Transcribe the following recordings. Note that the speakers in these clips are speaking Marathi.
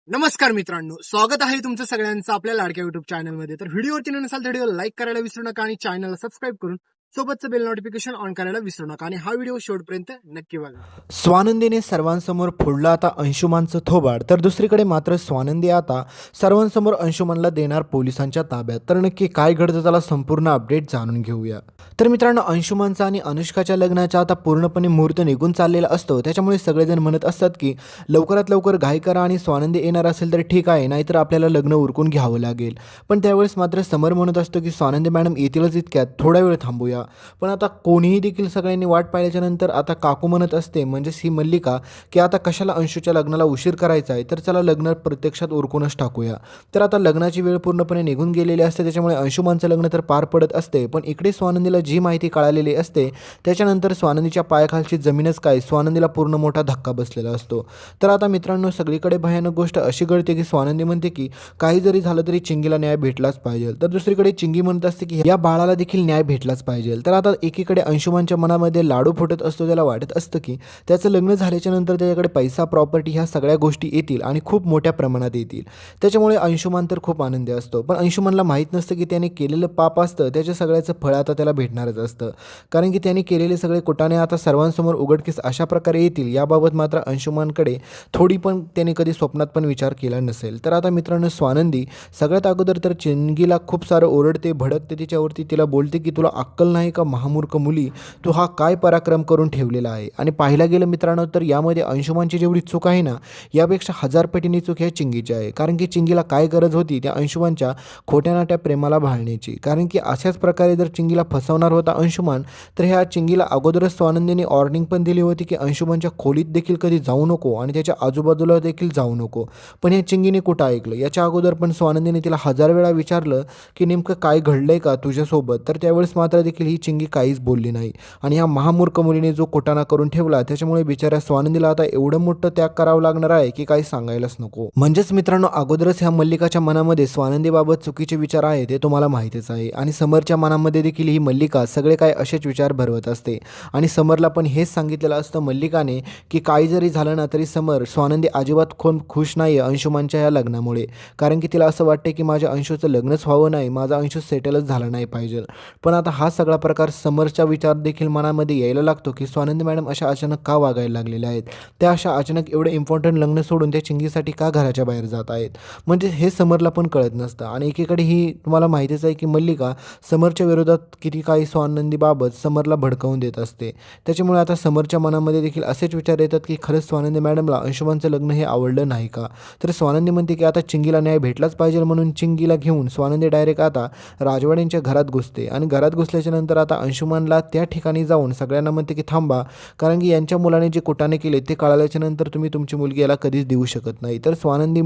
नमस्कार मित्रांनो, स्वागत आहे तुमचं सगळ्यांचं आपल्या लाडक्या युट्यूब चॅनलमध्ये. तर व्हिडिओवरती नसाल तर व्हिडिओ लाईक करायला विसरू नका आणि चॅनलला सबस्क्राईब करून सोबतचं बेल नोटिफिकेशन ऑन करायला विसरू नका आणि हा व्हिडिओ शेवटपर्यंत नक्की बघा. स्वानंदीने सर्वांसमोर फोडलं आता अंशुमानचं थोबाड, तर दुसरीकडे मात्र स्वानंदी आता सर्वांसमोर अंशुमनला देणार पोलिसांच्या ताब्यात. तर नक्की काय घडतं त्याला संपूर्ण अपडेट जाणून घेऊया. तर मित्रांनो, अंशुमानचा आणि अनुष्काच्या लग्नाचा आता पूर्णपणे मुहूर्त निघून चाललेला असतो. त्याच्यामुळे सगळेजण म्हणत असतात की लवकरात लवकर घाई करा आणि स्वानंदी येणार असेल तर ठीक आहे, नाहीतर आपल्याला लग्न उरकून घ्यावं लागेल. पण त्यावेळेस मात्र समर म्हणत असतो की स्वानंदी मॅडम येतीलच इतक्यात, थोडा वेळ थांबूया. पण आता कोणीही देखील सगळ्यांनी वाट पाहिल्याच्या नंतर आता काकू म्हणत असते, म्हणजेच ही मल्लिका, की आता कशाला अंशूच्या लग्नाला उशीर करायचा आहे, तर चला लग्न प्रत्यक्षात उरकूनच टाकूया. तर आता लग्नाची वेळ पूर्णपणे निघून गेलेली असते. त्याच्यामुळे अंशुमानचं लग्न तर पार पडत असते. पण इकडे स्वानंदीला जी माहिती कळालेली असते त्याच्यानंतर स्वानंदीच्या पायाखालची जमीनच काय, स्वानंदीला पूर्ण मोठा धक्का बसलेला असतो. तर आता मित्रांनो, सगळीकडे भयानक गोष्ट अशी घडते की स्वानंदी म्हणते की काही जरी झालं तरी चिंगीला न्याय भेटलाच पाहिजे. तर दुसरीकडे चिंगी म्हणत असते की या बाळाला देखील न्याय भेटलाच पाहिजे. तर आता एकीकडे अंशुमानच्या मनामध्ये लाडू फुटत असतो. त्याला वाटत असतं की त्याचं लग्न झाल्याच्या नंतर त्याच्याकडे पैसा, प्रॉपर्टी ह्या सगळ्या गोष्टी येतील आणि खूप मोठ्या प्रमाणात येतील. त्याच्यामुळे अंशुमान तर खूप आनंदी असतो. पण अंशुमनला माहीत नसतं की त्याने केलेलं पाप असतं त्याच्या सगळ्याचं फळ आता त्याला भेटणारच असतं. कारण की त्याने केलेले सगळे कुटाणे आता सर्वांसमोर उघडकीस अशा प्रकारे येतील, याबाबत मात्र अंशुमानकडे थोडी पण त्याने कधी स्वप्नात पण विचार केला नसेल. तर आता मित्रांनो, स्वानंदी सगळ्यात अगोदर तर चिंगीला खूप सारं ओरडते, भडकते तिच्यावरती. तिला बोलते की तुला अक्कल नाही का महामूर्ख मुली, तू हा काय पराक्रम करून ठेवलेला आहे. आणि पाहायला गेलं मित्रांनो, तर यामध्ये अंशुमानची जेवढी चूक आहे ना, यापेक्षा 1000 पटीने चूक ह्या चिंगीची आहे. कारण की चिंगीला काय गरज होती त्या अंशुमानच्या खोट्या नाट्या प्रेमाला भाळण्याची. कारण की अशाच प्रकारे जर चिंगीला फसवणार होता अंशुमान, तर ह्या चिंगीला अगोदरच स्वानंदीने वॉर्निंग पण दिली होती की अंशुमानच्या खोलीत देखील कधी जाऊ नको आणि त्याच्या आजूबाजूला देखील जाऊ नको. पण ह्या चिंगीने कुठं ऐकलं. याच्या अगोदर पण स्वानंदीने तिला 1000 वेळा विचारलं की नेमकं काय घडलंय का तुझ्यासोबत, तर त्यावेळेस मात्र देखील ही चिंगी काहीच बोलली नाही. आणि ह्या महामूर्ख मुलीने जो कुटाणा करून ठेवला त्याच्यामुळे बिचाऱ्या स्वानंदीला आता एवढं मोठं त्याग करावं लागणार आहे की काही सांगायलाच नको. म्हणजेच मित्रांनो, अगोदरच ह्या मल्लिकाच्या मनामध्ये स्वानंदीबाबत चुकीचे विचार आहे ते तुम्हाला माहितीच आहे. आणि समरच्या मनामध्ये देखील ही मल्लिका सगळे काय असेच विचार भरवत असते. आणि समरला पण हेच सांगितलेलं असतं मल्लिकाने की काही जरी झालं ना तरी समर, स्वानंदी अजिबात खुश नाही आहे अंशुमानच्या या लग्नामुळे. कारण की तिला असं वाटते की माझ्या अंशूचं लग्नच व्हावं नाही, माझा अंशू सेटलच झाला नाही पाहिजे. पण आता हा सगळा प्रकार समरच्या विचार देखील मनामध्ये यायला लागतो की स्वानंदी मॅडम अशा अचानक का वागायला लागलेल्या आहेत, त्या अशा अचानक एवढं इम्पॉर्टंट लग्न सोडून त्या चिंगीसाठी का घराच्या बाहेर जात आहेत. म्हणजे हे समरला पण कळत नसतं. आणि एकीकडे ही तुम्हाला माहितीच आहे की मल्लिका समरच्या विरोधात किती काही स्वानंदीबाबत समरला भडकावून देत असते. त्याच्यामुळे आता समरच्या मनामध्ये देखील असेच विचार येतात की खरंच स्वानंदी मॅडमला अंशुमानचं लग्न हे आवडलं नाही का. तर स्वानंदी म्हणते की आता चिंगीला न्याय भेटलाच पाहिजे, म्हणून चिंगीला घेऊन स्वानंदी डायरेक्ट आता राजवाड्यांच्या घरात घुसते. आणि घरात घुसल्याच्या नंतर आता अंशुमानला त्या ठिकाणी जाऊन सगळ्यांना म्हणते की थांबा, कारण की यांच्या मुलाने जे कुटाणे केले ते कळाल्याच्या नंतर तुम्ही तुमची मुलगी याला कधीच देऊ शकत नाही. तर स्वानंदी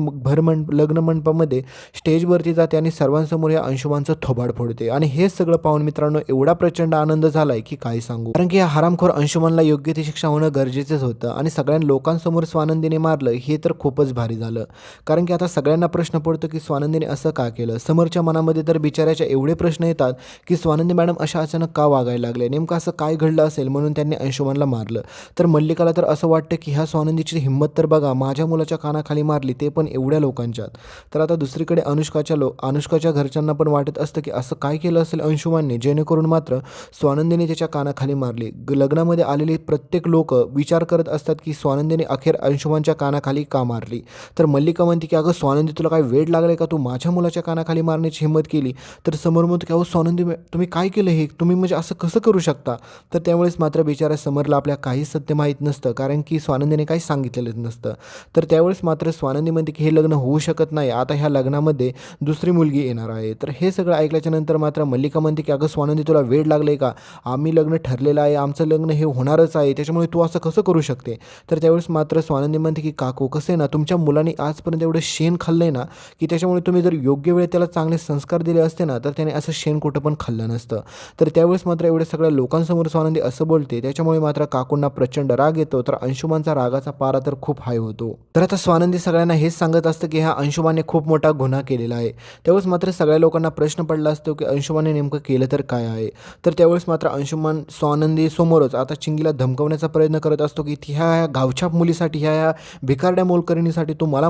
लग्न मंडपामध्ये स्टेजवरती जाते आणि सर्वांसमोर या अंशुमानचं थोबाड फोडते. आणि हेच सगळं पाहून मित्रांनो एवढा प्रचंड आनंद झालाय की काय सांगू. कारण की या हरामखोर अंशुमानला योग्य ती शिक्षा होणं गरजेचंच होतं. आणि सगळ्या लोकांसमोर स्वानंदीने मारलं हे तर खूपच भारी झालं. कारण की आता सगळ्यांना प्रश्न पडतो की स्वानंदीने असं का केलं. समोरच्या मनामध्ये तर बिचाऱ्याच्या एवढे प्रश्न येतात की स्वानंदी मॅडम अशा अचानक का वागायला लागले, नेमकं असं काय घडलं असेल म्हणून त्यांनी अंशुमानला मारलं. तर मल्लिकाला तर असं वाटतं की ह्या स्वानंदीची हिंमत तर बघा, माझ्या मुलाच्या कानाखाली मारली, ते पण एवढ्या लोकांच्यात. तर आता दुसरीकडे अनुष्काच्या घरच्यांना पण वाटत असतं की असं काय केलं असेल अंशुमानने जेणेकरून मात्र स्वानंदीने त्याच्या कानाखाली मारली. लग्नामध्ये आलेले प्रत्येक लोक विचार करत असतात की स्वानंदीने अखेर अंशुमानच्या कानाखाली का मारली. तर मल्लिका म्हणते की अगं स्वानंदी, तुला काय वेड लागले का, तू माझ्या मुलाच्या कानाखाली मारण्याची हिंमत केली. तर समोर म्हणतो की अहो स्वानंदी तुम्ही काय केलं, हे तुम्ही म्हणजे असं कसं करू शकता. तर त्यावेळेस मात्र बिचारा समरला आपल्या काहीच सत्य माहीत नसतं, कारण की स्वानंदीने काही सांगितलेलंच नसतं. तर त्यावेळेस मात्र स्वानंदी म्हणते की हे लग्न होऊ शकत नाही, आता ह्या लग्नामध्ये दुसरी मुलगी येणार आहे. तर हे सगळं ऐकल्याच्या नंतर मात्र मल्लिका म्हणते की अगं स्वानंदी, तुला वेड लागले का, आम्ही लग्न ठरलेलं आहे, आमचं लग्न हे होणारच आहे, त्याच्यामुळे तू असं कसं करू शकते. तर त्यावेळेस मात्र स्वानंदी म्हणते की काकू कसं आहे ना, तुमच्या मुलाने आजपर्यंत एवढं शेण खाल्लं आहे ना की त्याच्यामुळे तुम्ही जर योग्य वेळेत त्याला चांगले संस्कार दिले असते ना तर त्याने असं शेण कुठं पण खाल्लं नसतं. तर तर त्यावेळेस मात्र एवढ्या सगळ्या लोकांसमोर स्वानंदी असं बोलते, त्याच्यामुळे मात्र काकूंना प्रचंड राग येतो. तर अंशुमानचा रागाचा पारा तर खूप हाय होतो. तर आता स्वानंदी सगळ्यांना हेच सांगत असतं की ह्या अंशुमानने खूप मोठा गुन्हा केलेला आहे. त्यावेळेस मात्र सगळ्या लोकांना प्रश्न पडला असतो की अंशुमानने नेमकं केलं तर काय आहे. तर त्यावेळेस मात्र अंशुमान स्वानंदी समोरच आता चिंगीला धमकवण्याचा प्रयत्न करत असतो की ह्या गावछाप मुलीसाठी, ह्या भिकारड्या मोलकरणीसाठी तू मला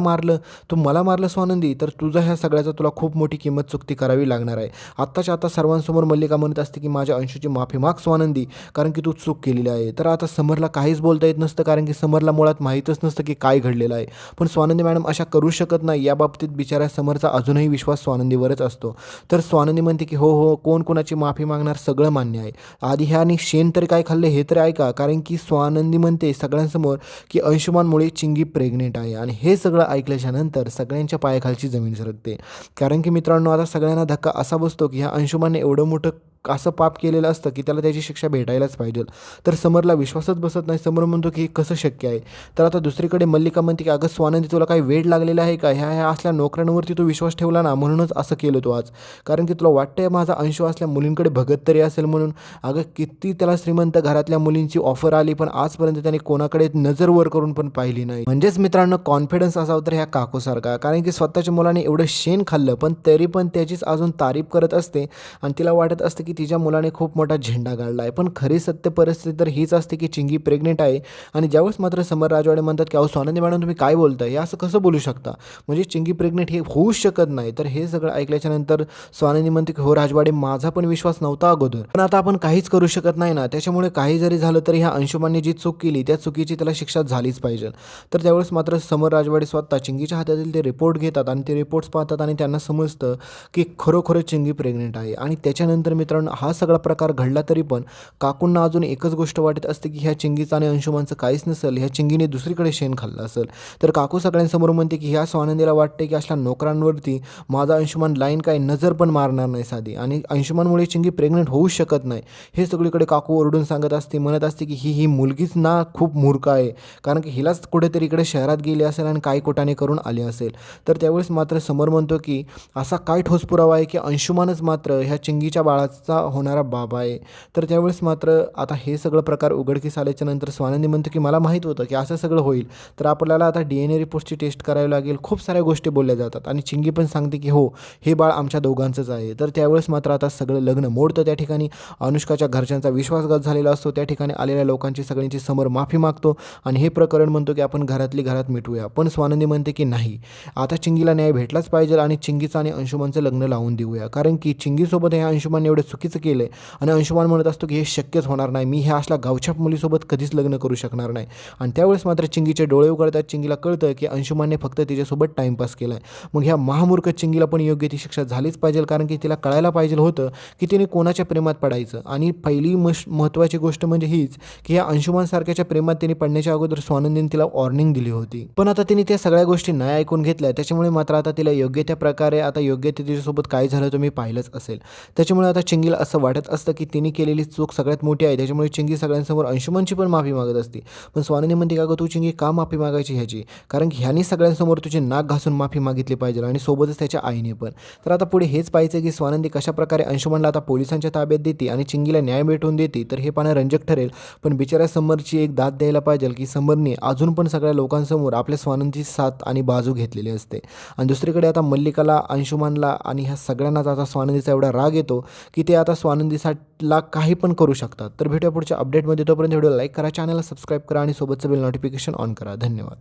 मारलं स्वानंदी, तर तुझा ह्या सगळ्याचा तुला खूप मोठी किंमत चुकती करावी लागणार आहे. आत्ताच्या आता सर्वांसमोर मल्लिका म्हणत असते की माझ्या अंशूची माफी माग स्वानंदी, कारण की तू चूक केलेली आहे. तर आता समरला काहीच बोलता येत नसतं, कारण की समरला मुळात माहीतच नसतं की काय घडलेलं आहे. पण स्वानंदी मॅडम अशा करू शकत नाही. या बाबतीत बिचाऱ्या समरचा अजूनही विश्वास स्वानंदीवरच असतो. तर स्वानंदी म्हणते की हो कोण कोणाची माफी मागणार, सगळं मान्य आहे. आधी ह्यानी शेण तरी काय खाल्ले हे तरी ऐका, कारण की स्वानंदी म्हणते सगळ्यांसमोर की अंशुमानमुळे चिंगी प्रेग्नेंट आहे. आणि हे सगळं ऐकल्याच्या नंतर सगळ्यांच्या पायाखालची जमीन सरकते. कारण की मित्रांनो, आता सगळ्यांना धक्का असा बसतो की ह्या अंशुमानने एवढं मोठं असं पाप केलेलं असतं की त्याला त्याची शिक्षा भेटायलाच पाहिजे. तर समरला विश्वासच बसत नाही. समर म्हणतो की हे कसं शक्य आहे. तर आता दुसरीकडे मल्लिका म्हणते की अगं स्वानंदी, तुला काही वेड लागलेला आहे का? ह्या असल्या नोकऱ्यांवरती तू विश्वास ठेवला ना, म्हणूनच असं केलं तू आज. कारण की तुला वाटतंय माझा अंशू असल्या मुलींकडे बघत तरी असेल म्हणून. अगं किती त्याला श्रीमंत घरातल्या मुलींची ऑफर आली, पण आजपर्यंत त्याने कोणाकडे नजर वर करून पण पाहिली नाही. म्हणजेच मित्रांनो, कॉन्फिडन्स असावा तर ह्या काकूसारखा. कारण की स्वतःच्या मुलाने एवढं शेण खाल्लं, पण तरी पण त्याचीच अजून तारीफ करत असते आणि तिला वाटत असते की तिच्या मुलाने खूप मोठा झेंडा गाडला आहे. पण खरी सत्य परिस्थिती तर हीच असते की चिंगी प्रेग्नेंट आहे. आणि ज्यावेळेस मात्र समर राजवाडे म्हणतात की अहो स्वानंदी मॅडम, तुम्ही काय बोलताय, हे असं कसं बोलू शकता, म्हणजे चिंगी प्रेग्नेंट हे होऊच शकत नाही. तर हे सगळं ऐकल्याच्या नंतर स्वानंदी म्हणते की हो राजवाडे, माझा पण विश्वास नव्हता अगोदर, पण आता आपण काहीच करू शकत नाही ना. त्याच्यामुळे काही जरी झालं तरी ह्या अंशुमानने जी चूक केली त्या चुकीची त्याला शिक्षा झालीच पाहिजे. तर त्यावेळेस मात्र समर राजवाडे स्वतः चिंगीच्या हातातील ते रिपोर्ट घेतात आणि ते रिपोर्ट्स पाहतात आणि त्यांना समजतं की खरोखर चिंगी प्रेग्नेंट आहे. आणि त्याच्यानंतर मित्रांनो, हा सगळा प्रकार घडला तरी पण काकूंना अजून एकच गोष्ट वाटत असते की ह्या चिंगीचं आणि अंशुमानचं काहीच नसेल, ह्या चिंगीने दुसरीकडे शेण खाल्लं असेल. तर काकू सगळ्यांसमोर म्हणते की ह्या स्वानंदीला वाटते की अशा नोकरांवरती माझा अंशुमान लाईन काय नजर पण मारणार नाही साधी, आणि अंशुमानमुळे चिंगी प्रेग्नेंट होऊ शकत नाही. हे सगळीकडे काकू ओरडून सांगत असते, म्हणत असते की ही मुलगीच ना खूप मूर्ख आहे, कारण की हिलाच कुठेतरी इकडे शहरात गेली असेल आणि काही कोटाने करून आली असेल. तर त्यावेळेस मात्र समर म्हणतो की असा काय ठोस पुरावा आहे की अंशुमानच मात्र ह्या चिंगीच्या बाळाचा होणारा बाबा आहे. तर त्यावेळेस मात्र आता हे सगळं प्रकार उघडकीस आल्याच्या नंतर स्वानंदी म्हणतो की मला माहीत होतं की असं सगळं होईल, तर आपल्याला आता DNA रिपोर्टची टेस्ट करावी लागेल. खूप साऱ्या गोष्टी बोलल्या जातात आणि चिंगी पण सांगते की हो, हे बाळ आमच्या दोघांचंच आहे. तर त्यावेळेस मात्र आता सगळं लग्न मोडतं. त्या ठिकाणी अनुष्काच्या घरच्यांचा विश्वासघात झालेला असतो. त्या ठिकाणी आलेल्या लोकांची सगळ्यांची समोर माफी मागतो आणि हे प्रकरण म्हणतो की आपण घरातली घरात मिटवूया. पण स्वानंदी म्हणते की नाही, आता चिंगीला न्याय भेटलाच पाहिजे आणि चिंगीचं आणि अंशुमानचं लग्न लावून देऊया. कारण की चिंगीसोबत हे अंशुमानने एवढं चुकीचं केलं आहे आणि अंशुमान म्हणत असतो की हे शक्यच होणार नाही, मी ह्या असल्या गावछाप मुलीसोबत कधीच लग्न करू शकणार नाही. आणि त्यावेळेस मात्र चिंगीचे डोळे उघडतात. चिंगीला कळतं की अंशुमानने फक्त तिच्यासोबत टाईमपास केला आहे. मग ह्या महामूर्ख चिंगीला पण योग्य ती शिक्षा झालीच पाहिजे, कारण की तिला कळायला पाहिजे होतं की तिने कोणाच्या प्रेमात पडायचं. आणि पहिली महत्त्वाची गोष्ट म्हणजे हीच की ह्या अंशुमानसारख्याच्या प्रेमात तिने पडण्याच्या अगोदर स्वानंदीने तिला वॉर्निंग दिली होती. पण आता तिने त्या सगळ्या गोष्टी नाही ऐकून घेतल्या. त्याच्यामुळे मात्र आता तिला योग्य त्या प्रकारे आता योग्य ते तिच्यासोबत काय झालं तुम्ही पाहिलंच असेल. त्याच्यामुळे आता चिंगीला असं वाटत असतं की तिने केलेली चूक सगळ्यात मोठी आहे. त्याच्यामुळे चिंगी सगळ्यांसमोर अंशुमानची पण माफी मागत असते. पण स्वानंदी म्हणते का गं तू चिंगी का माफी मागायची ह्याची, कारण की ह्यानी सगळ्यांसमोर तुझे नाक घासून माफी मागितली पाहिजे आणि सोबतच त्याच्या आईने पण. तर आता पुढे हेच पाहायचं की स्वानंदी कशाप्रकारे अंशुमानला आता पोलिसांच्या ताब्यात देते आणि चिंगीला न्याय भेटवून देते. तर हे पाहणं रंजक ठरेल. पण बिचाऱ्या समरची एक दाद द्यायला पाहिजे की समरने अजून पण सगळ्या लोकांसमोर आपल्या स्वानंदीची साथ आणि बाजू घेतलेली असते. आणि दुसरीकडे आता मल्लिकाला, अंशुमानला आणि ह्या सगळ्यांनाच आता स्वानंदीचा एवढा राग येतो की ते आता स्वानंदीला काही पण करू शकतात. तर भेटूया पुढच्या अपडेटमध्ये. तोपर्यंत व्हिडिओ लाईक करा, चॅनलला सबस्क्राईब करा आणि सोबतचं बेल नोटिफिकेशन ऑन करा. धन्यवाद.